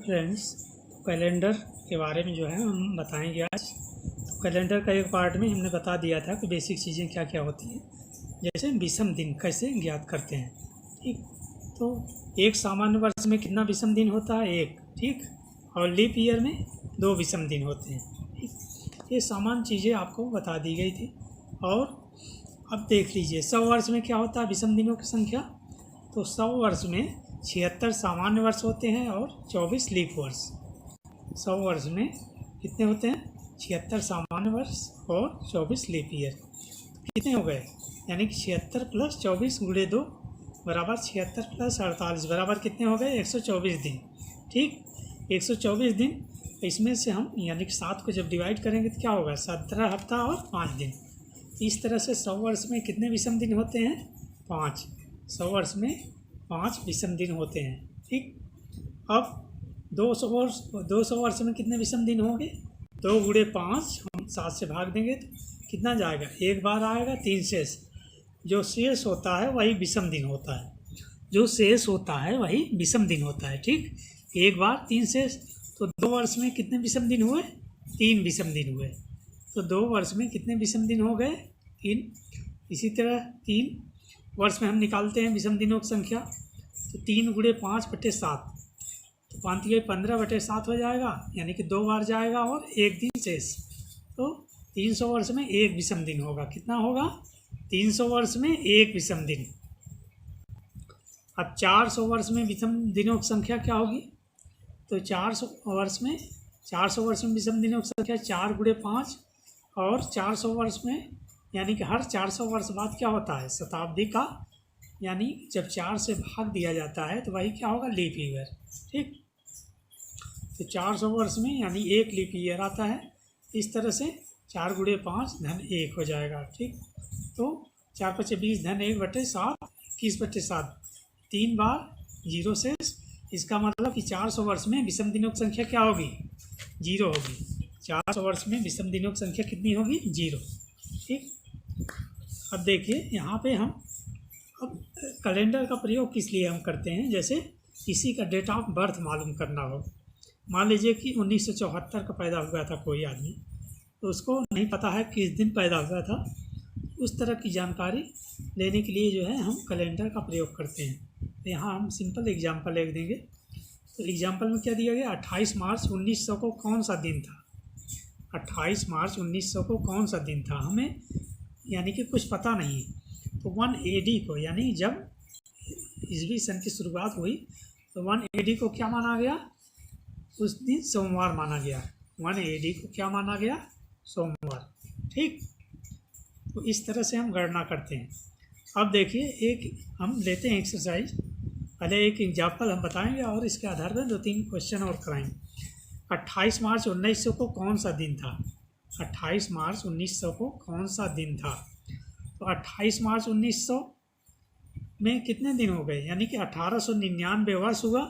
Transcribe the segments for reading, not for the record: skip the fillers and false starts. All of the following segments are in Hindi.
फ्रेंड्स, कैलेंडर के बारे में जो है हम बताएंगे आज। तो कैलेंडर का एक पार्ट में हमने बता दिया था कि बेसिक चीज़ें क्या क्या होती हैं, जैसे विषम दिन कैसे ज्ञात करते हैं। ठीक, तो एक सामान्य वर्ष में कितना विषम दिन होता है? एक। ठीक, और लीप ईयर में 2 विषम दिन होते हैं। ठीक, ये सामान्य चीज़ें आपको बता दी गई थी। और अब देख लीजिए 100 वर्ष में क्या होता है विषम दिनों की संख्या। तो 100 वर्ष में 76 सामान्य वर्ष होते हैं और 24 लीप वर्ष। 100 वर्ष में कितने होते हैं? 76 सामान्य वर्ष और 24 लीप ईयर। कितने हो गए? यानी कि 76 प्लस 24 गुणे 2 बराबर 76 प्लस 48 बराबर कितने हो गए? 124 दिन। ठीक, 124 दिन। इसमें से हम यानी कि 7 को जब डिवाइड करेंगे तो क्या होगा? 17 हफ्ता और 5 दिन। इस तरह से 100 वर्ष में कितने विषम दिन होते हैं? 5। 100 वर्ष में 5 विषम दिन होते हैं। ठीक, अब 200 वर्ष में कितने विषम दिन होंगे? 2 गुणे 5 हम 7 से भाग देंगे तो कितना जाएगा? एक बार आएगा 3 शेष। जो शेष होता है वही विषम दिन होता है। जो शेष होता है वही विषम दिन होता है। ठीक, एक बार 3 शेष। तो 2 वर्ष में कितने विषम दिन हुए? 3 विषम दिन हुए। तो 2 वर्ष में कितने विषम दिन हो गए? 3। इसी तरह 3 वर्ष में हम निकालते हैं विषम दिनों की संख्या। तो 3 गुणे 5/7 तो 15/7 हो जाएगा, यानी कि 2 बार जाएगा और 1 दिन शेष। तो 300 वर्ष में 1 विषम दिन होगा। कितना होगा? 300 वर्ष में 1 विषम दिन। अब 400 वर्ष में विषम दिनों की संख्या क्या होगी? तो 400 वर्ष में विषम दिनों की संख्या 4 गुणे 5 और 400 वर्ष में यानी कि हर 400 वर्ष बाद क्या होता है? शताब्दी का, यानी जब 4 से भाग दिया जाता है तो वही क्या होगा? Leap year. ठीक, तो 400 वर्ष में यानी 1 लीप ईयर आता है। इस तरह से 4 गुणे 5 धन 1 हो जाएगा। ठीक, तो 4 × 5 = 20 धन 1/7 21/7 3 बार 0 शेष। इसका मतलब कि 400 वर्ष में विषम दिनों की संख्या क्या होगी? 0 होगी। 400 वर्ष में विषम दिनों की संख्या कितनी होगी? 0। ठीक, अब देखिए यहाँ पे हम अब कैलेंडर का प्रयोग किस लिए हम करते हैं? जैसे किसी का डेट ऑफ बर्थ मालूम करना हो। मान लीजिए कि 1974 का पैदा हुआ था कोई आदमी, तो उसको नहीं पता है किस दिन पैदा हुआ था। उस तरह की जानकारी लेने के लिए जो है हम कैलेंडर का प्रयोग करते हैं। तो यहाँ हम सिंपल एग्जाम्पल लिख देंगे। तो एग्जाम्पल में क्या दिया गया? 28 मार्च 1900 को कौन सा दिन था? 28 मार्च 1900 को कौन सा दिन था? हमें यानी कि कुछ पता नहीं। तो 1 AD को, यानी जब ईस्वी सन की शुरुआत हुई तो 1 AD को क्या माना गया? उस दिन सोमवार माना गया। 1 AD को क्या माना गया? सोमवार। ठीक, तो इस तरह से हम गणना करते हैं। अब देखिए एक हम लेते हैं एक्सरसाइज। पहले एक एग्जाम्पल हम बताएंगे और इसके आधार पर 2-3 क्वेश्चन और कराएंगे। 28 मार्च 1900 को कौन सा दिन था? 28 मार्च 1900 को कौन सा दिन था? तो 28 मार्च 1900 में कितने दिन हो गए? यानी कि 1899 वर्ष हुआ।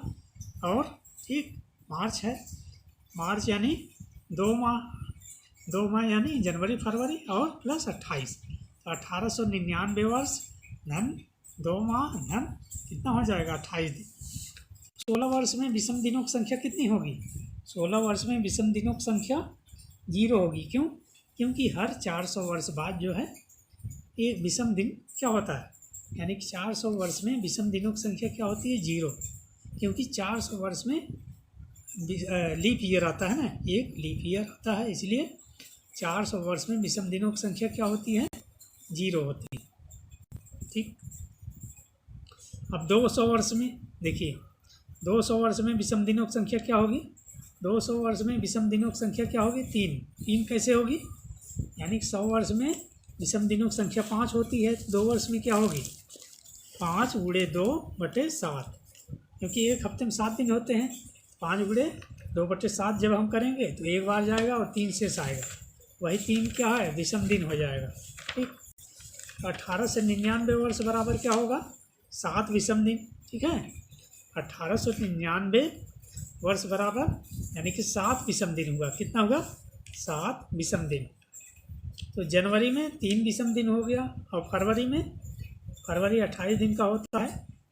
और ठीक, मार्च है, मार्च यानी 2 माह यानी जनवरी फरवरी और प्लस 28, तो 1899 वर्ष धन 2 माह धन कितना हो जाएगा? 28 दिन। 16 वर्ष में विषम दिनों की संख्या कितनी होगी? 16 वर्ष में विषम दिनों की संख्या 0 होगी। क्यों? क्योंकि हर 400 वर्ष बाद जो है ये विषम दिन क्या होता है? यानी कि 400 वर्ष में विषम दिनों की संख्या क्या होती है? 0। क्योंकि 400 वर्ष में लीप ईयर आता है ना, एक लीप ईयर आता है, इसलिए 400 वर्ष में विषम दिनों की संख्या क्या होती है? 0 होती है। ठीक, अब 200 वर्ष में देखिए 200 वर्ष में विषम दिनों की संख्या क्या होगी? 200 वर्ष में विषम दिनों की संख्या क्या होगी? 3 कैसे होगी? यानी कि 100 वर्ष में विषम दिनों की संख्या 5 होती है, तो 2 वर्ष में क्या होगी? 5 गुणे 2/7, क्योंकि एक हफ्ते में 7 दिन होते हैं। 5 गुणे 2/7 जब हम करेंगे तो एक बार जाएगा और 3 शेष आएगा, वही 3 क्या है? विषम दिन हो जाएगा। ठीक, 18 से 99 वर्ष बराबर क्या होगा? 7 विषम दिन। ठीक है, 1899 वर्ष बराबर यानी कि 7 विषम दिन हुआ। कितना हुआ? 7 विषम दिन। तो जनवरी में 3 विषम दिन हो गया और फरवरी 28 दिन का होता है,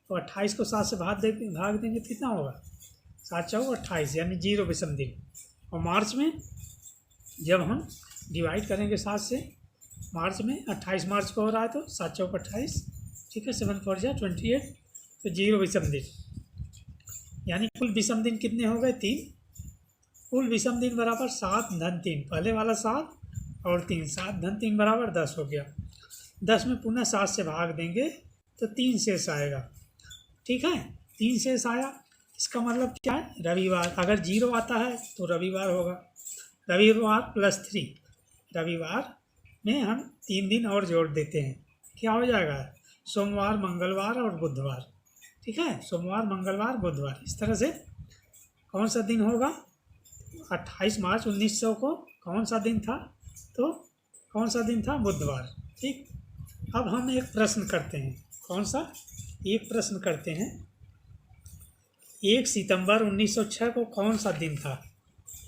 तो 28 को 7 से भाग देंगे तो कितना होगा? 7 चौक 28 यानी 0 विषम दिन। और मार्च में जब हम डिवाइड करेंगे 7 से, मार्च में 28 मार्च को हो रहा है तो 7 चौक 28, ठीक है, 7 4 जा 28, तो 0 विषम दिन। यानी कुल विषम दिन कितने हो गए? 3। कुल विषम दिन बराबर 7 धन 3, पहले वाला 7 और 3, 7 धन 3 बराबर 10 हो गया। 10 में पुनः 7 से भाग देंगे तो 3 शेष आएगा, ठीक है, 3 शेष आया। इसका मतलब क्या है? रविवार। अगर 0 आता है तो रविवार होगा, रविवार +3, रविवार में हम 3 दिन और जोड़ देते हैं, क्या हो जाएगा? सोमवार, मंगलवार और बुधवार, ठीक है, सोमवार, मंगलवार, बुधवार। इस तरह से कौन सा दिन होगा? 28 मार्च 1900 को कौन सा दिन था? तो कौन सा दिन था? बुधवार, ठीक। अब हम एक प्रश्न करते हैं। कौन सा? एक प्रश्न करते हैं। 1 सितंबर 1906 को कौन सा दिन था?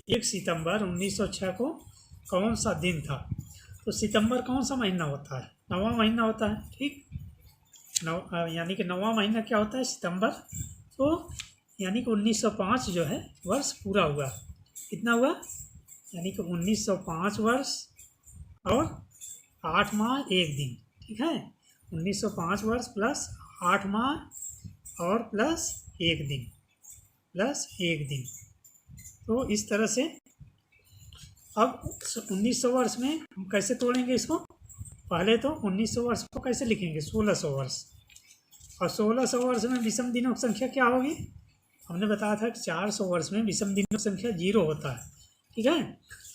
1 सितंबर 1906 को कौन सा दिन था? तो सितंबर कौन सा महीना होता है? 9वां महीना होता है, ठीक। यानी कि 9वां महीना क्या होता है? सितंबर। तो यानी कि 1905 जो है वर्ष पूरा हुआ। कितना हुआ? यानी कि 1905 वर्ष और 8 माह 1 दिन, ठीक है। 1905 वर्ष प्लस 8 माह और प्लस 1 दिन, प्लस 1 दिन। तो इस तरह से अब 1900 वर्ष में हम कैसे तोड़ेंगे इसको? पहले तो 1900 वर्ष को कैसे लिखेंगे? 1600 वर्ष। और 1600 वर्ष में विषम दिनों की संख्या क्या होगी? हमने बताया था कि 400 वर्ष में विषम दिनों की संख्या 0 होता है, ठीक है।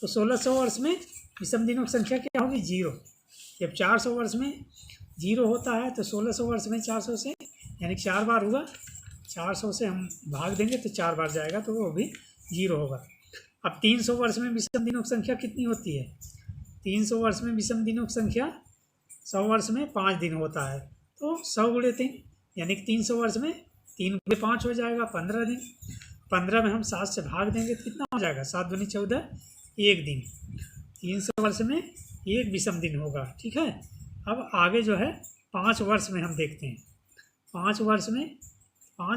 तो 1600 वर्ष में विषम दिनों की संख्या क्या होगी? 0। जब 400 वर्ष में 0 होता है तो 1600 वर्ष में 400 से यानी 4 बार हुआ, 400 से हम भाग देंगे तो 4 बार जाएगा तो वो भी 0 होगा। अब 300 वर्ष में विषम दिनों की संख्या कितनी होती है? 300 वर्ष में विषम दिनों की संख्या 100 वर्ष में 5 दिन होता है, तो 100 गुणे 3 यानी कि 300 वर्ष में 3 गुणे 5 हो जाएगा, 15 दिन। 15 में हम 7 से भाग देंगे तो कितना हो जाएगा? 7 दूनी 14, 1 दिन। 300 वर्ष में 1 विषम दिन होगा, ठीक है। अब आगे जो है 5 वर्ष में हम देखते हैं। 5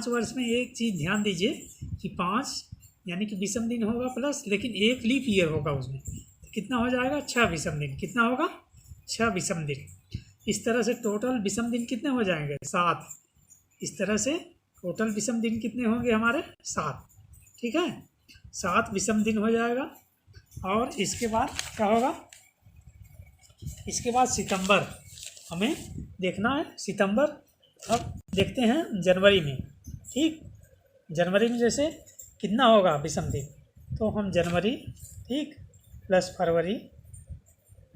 वर्ष में एक चीज़ ध्यान दीजिए कि 5 यानी कि विषम दिन होगा प्लस, लेकिन 1 लीप ईयर होगा उसमें, तो कितना हो जाएगा? 6 विषम दिन। कितना होगा? 6 विषम दिन। इस तरह से टोटल विषम दिन कितने हो जाएंगे? 7। इस तरह से टोटल विषम दिन कितने होंगे हमारे? 7, ठीक है, 7 विषम दिन हो जाएगा। और इसके बाद क्या होगा? इसके बाद सितंबर हमें देखना है। सितंबर अब देखते हैं जनवरी में, ठीक। जनवरी में जैसे कितना होगा विषम दिन? तो हम जनवरी, ठीक, प्लस फरवरी,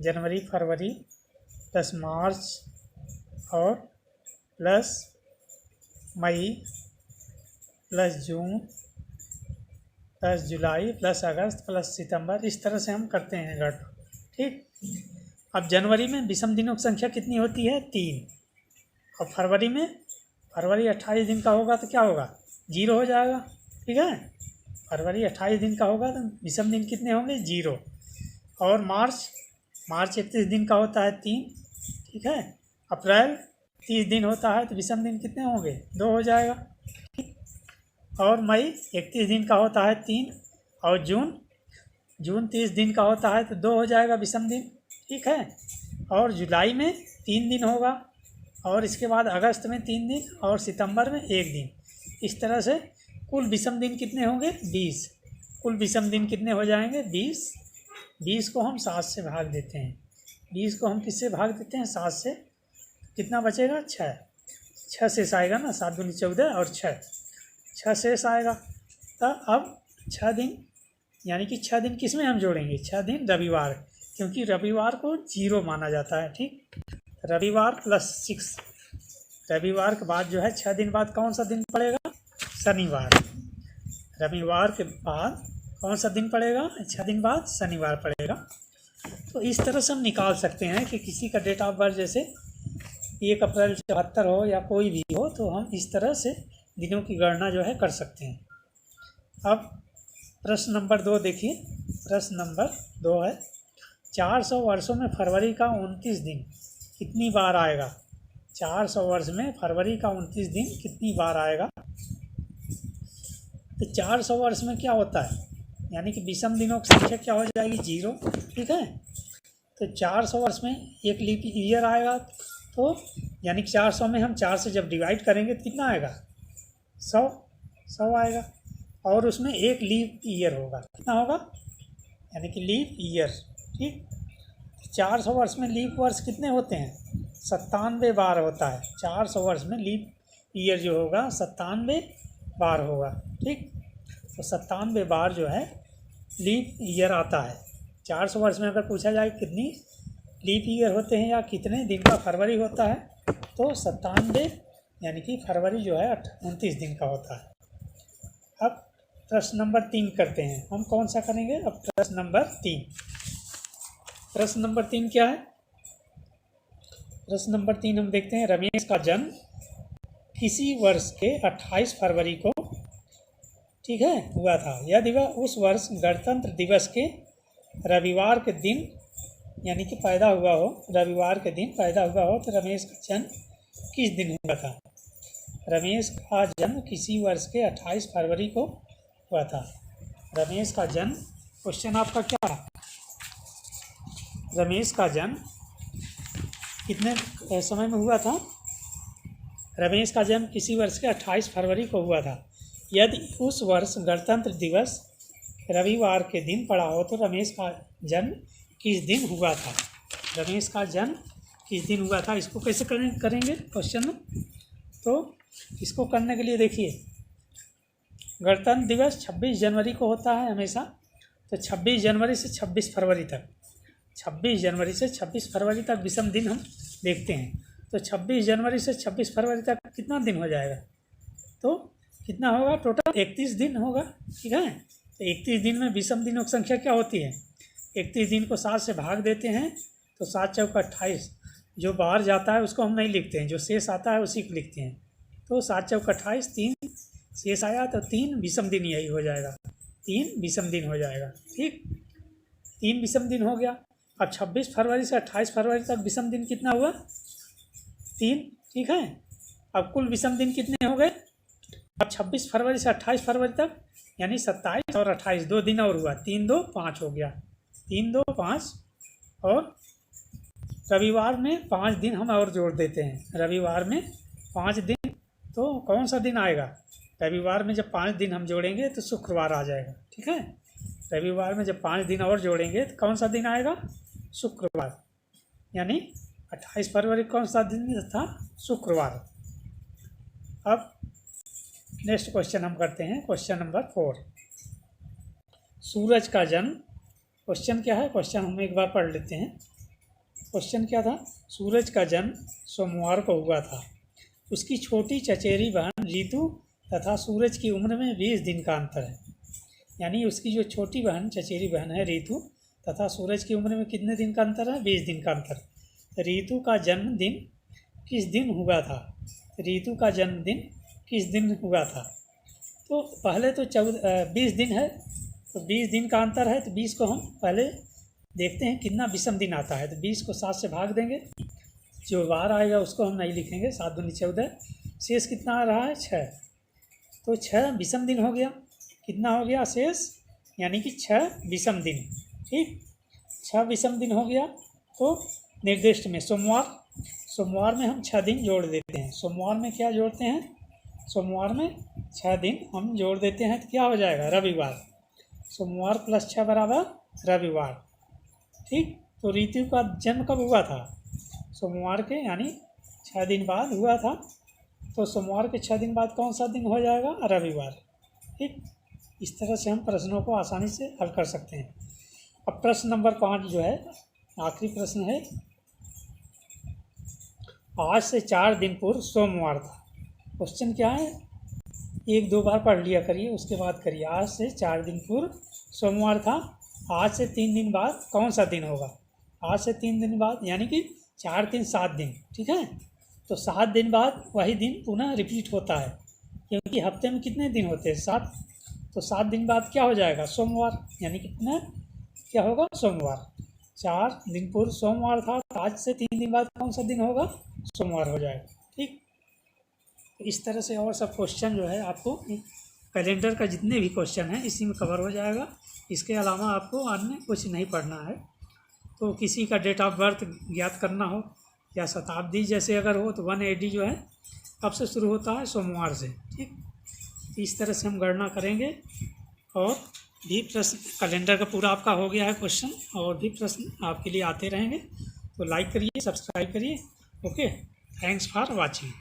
जनवरी फरवरी प्लस मार्च और प्लस मई प्लस जून प्लस जुलाई प्लस अगस्त प्लस सितंबर, इस तरह से हम करते हैं गढ़, ठीक। अब जनवरी में विषम दिनों की संख्या कितनी होती है? 3। और फरवरी 28 दिन का होगा तो क्या होगा? 0 हो जाएगा, ठीक है। फरवरी 28 दिन का होगा तो विषम दिन कितने होंगे? 0। और मार्च 31 दिन का होता है 3, ठीक है। अप्रैल 30 दिन होता है तो विषम दिन कितने होंगे? 2 हो जाएगा, ठीक। और मई 31 दिन का होता है 3, और जून 30 दिन का होता है तो 2 हो जाएगा विषम दिन, ठीक है। और जुलाई में 3 दिन होगा, और इसके बाद अगस्त में 3 दिन, और सितंबर में 1 दिन। इस तरह से कुल विषम दिन कितने होंगे? 20। कुल विषम दिन कितने हो जाएंगे? 20। 20 को हम 7 से भाग देते हैं। 20 को हम किससे भाग देते हैं? 7 से। कितना बचेगा? 6। 6 शेष आएगा ना, 7 दूनी 14 और 6 शेष आएगा। तो अब 6 दिन यानी कि 6 दिन किस में हम जोड़ेंगे? 6 दिन रविवार, क्योंकि रविवार को 0 माना जाता है, ठीक। रविवार प्लस 6, रविवार के बाद जो है 6 दिन बाद कौन सा दिन पड़ेगा? शनिवार। रविवार के बाद कौन सा दिन पड़ेगा? 6 दिन बाद शनिवार पड़ेगा। तो इस तरह से हम निकाल सकते हैं कि किसी का डेट ऑफ बर्थ जैसे 1 अप्रैल 74 हो या कोई भी हो, तो हम इस तरह से दिनों की गणना जो है कर सकते हैं। अब प्रश्न नंबर 2 देखिए। प्रश्न नंबर 2 है 400 वर्षों में फरवरी का 29 दिन कितनी बार आएगा? 400 वर्ष में फरवरी का 29 दिन कितनी बार आएगा? तो 400 वर्ष में क्या होता है, यानी कि विषम दिनों की संख्या क्या हो जाएगी 0। ठीक है, तो 400 वर्ष में एक लीप ईयर आएगा, तो यानी कि 400 में हम 4 से जब डिवाइड करेंगे तो कितना आएगा 100 आएगा, और उसमें एक लीप ईयर होगा, कितना होगा, यानी कि लीप ईयर। ठीक, 400 वर्ष में लीप वर्ष कितने होते हैं, 97 बार होता है। 400 वर्ष में लीप ईयर जो होगा 97 बार होगा। ठीक, तो 97 बार जो है लीप ईयर आता है। 400 वर्ष में अगर पूछा जाए कितनी लीप ईयर होते हैं या कितने दिन का फरवरी होता है, तो 97, यानी कि फरवरी जो है 29 दिन का होता है। अब प्रश्न नंबर 3 करते हैं, हम कौन सा करेंगे, अब प्रश्न नंबर 3। प्रश्न नंबर 3 क्या है, प्रश्न नंबर 3 हम देखते हैं, रमेश का जन्म किसी वर्ष के 28 फरवरी को, ठीक है, हुआ था। यदि वह उस वर्ष गणतंत्र दिवस के रविवार के दिन, यानी कि पैदा हुआ हो, रविवार के दिन पैदा हुआ हो, तो रमेश का जन्म किस दिन हुआ था। रमेश का जन्म किसी वर्ष के 28 फरवरी को हुआ था। रमेश का जन्म, क्वेश्चन आपका क्या है, रमेश का जन्म कितने समय में हुआ था। रमेश का जन्म किसी वर्ष के 28 फरवरी को हुआ था। यदि उस वर्ष गणतंत्र दिवस रविवार के दिन पड़ा हो, तो रमेश का जन्म किस दिन हुआ था। रमेश का जन्म किस दिन हुआ था, इसको कैसे करेंगे क्वेश्चन में। तो इसको करने के लिए देखिए, गणतंत्र दिवस 26 जनवरी को होता है हमेशा, तो 26 जनवरी से 26 फरवरी तक, 26 जनवरी से 26 फरवरी तक विषम दिन हम देखते हैं। तो 26 जनवरी से 26 फरवरी तक कितना दिन हो जाएगा, तो कितना होगा, टोटल 31 दिन होगा। ठीक है, तो 31 दिन में विषम दिनों की संख्या क्या होती है, 31 दिन को 7 से भाग देते हैं, तो 7 चौका 28, जो बाहर जाता है उसको हम नहीं लिखते हैं, जो शेष आता है उसी को लिखते हैं। तो 7 चौका 28, 3 शेष आया, तो 3 विषम दिन यही हो जाएगा, 3 विषम दिन हो जाएगा। ठीक, 3 विषम दिन हो गया। अब 26 फरवरी से 28 फरवरी तक विषम दिन कितना हुआ, 3। ठीक है, अब कुल विषम दिन कितने हो गए, अब 26 फरवरी से 28 फरवरी तक, यानी 27 और 28, 2 दिन और हुआ, 3 2 5 हो गया, 3 2 5, और रविवार में 5 दिन हम और जोड़ देते हैं। रविवार में 5 दिन, तो कौन सा दिन आएगा, रविवार में जब 5 दिन हम जोड़ेंगे तो शुक्रवार आ जाएगा। ठीक है, रविवार में जब 5 दिन और जोड़ेंगे तो कौन सा दिन आएगा, शुक्रवार, यानी 28 फरवरी कौन सा दिन था, शुक्रवार। अब नेक्स्ट क्वेश्चन हम करते हैं, क्वेश्चन नंबर 4, सूरज का जन्म। क्वेश्चन क्या है, क्वेश्चन हम एक बार पढ़ लेते हैं। क्वेश्चन क्या था, सूरज का जन्म सोमवार को हुआ था। उसकी छोटी चचेरी बहन रीतु तथा सूरज की उम्र में 20 दिन का अंतर है। यानी उसकी जो छोटी बहन, चचेरी बहन है रीतु, तथा सूरज की उम्र में कितने दिन का अंतर है, 20 दिन का अंतर। रीतु का जन्मदिन किस दिन हुआ था, रीतु का जन्मदिन किस दिन हुआ था। तो पहले तो 20 दिन है, तो 20 दिन का अंतर है, तो 20 को हम पहले देखते हैं कितना विषम दिन आता है। तो 20 को 7 से भाग देंगे, जो बाहर आएगा उसको हम नहीं लिखेंगे, 7 दूनी 14, शेष कितना आ रहा है 6, तो 6 विषम दिन हो गया। कितना हो गया शेष, यानी कि 6 विषम दिन। ठीक, 6 विषम दिन हो गया। तो निर्दिष्ट में सोमवार में हम 6 दिन जोड़ देते हैं। सोमवार में क्या जोड़ते हैं, सोमवार में 6 दिन हम जोड़ देते हैं, तो क्या हो जाएगा, रविवार। सोमवार प्लस 6 बराबर रविवार। ठीक, तो ऋतु का जन्म कब हुआ था, सोमवार के, यानी 6 दिन बाद हुआ था। तो सोमवार के 6 दिन बाद कौन सा दिन हो जाएगा, रविवार। ठीक, इस तरह से हम प्रश्नों को आसानी से हल कर सकते हैं। अब प्रश्न नंबर 5 जो है आखिरी प्रश्न है, आज से 4 दिन पूर्व सोमवार था। क्वेश्चन क्या है, 1-2 बार पढ़ लिया करिए, उसके बाद करिए। आज से 4 दिन पूर्व सोमवार था, आज से 3 दिन बाद कौन सा दिन होगा, आज से 3 दिन बाद, यानी कि 4 3 7 दिन। ठीक है, तो 7 दिन बाद वही दिन पुनः रिपीट होता है, क्योंकि हफ्ते में कितने दिन होते हैं, 7। तो 7 दिन बाद क्या हो जाएगा, सोमवार, यानी कितना क्या होगा, सोमवार। 4 दिन पूर्व सोमवार था, तो आज से 3 दिन बाद कौन सा दिन होगा, सोमवार हो जाएगा। ठीक, तो इस तरह से और सब क्वेश्चन जो है आपको कैलेंडर का जितने भी क्वेश्चन हैं इसी में कवर हो जाएगा। इसके अलावा आपको अन्य कुछ नहीं पढ़ना है। तो किसी का डेट ऑफ बर्थ ज्ञात करना हो या शताब्दी जैसे अगर हो तो 1 AD जो है कब से शुरू होता है, सोमवार से, ठीक। तो इस तरह से हम गणना करेंगे। और भी प्रश्न कैलेंडर का पूरा आपका हो गया है क्वेश्चन, और भी प्रश्न आपके लिए आते रहेंगे। तो लाइक करिए, सब्सक्राइब करिए। Okay, thanks for watching.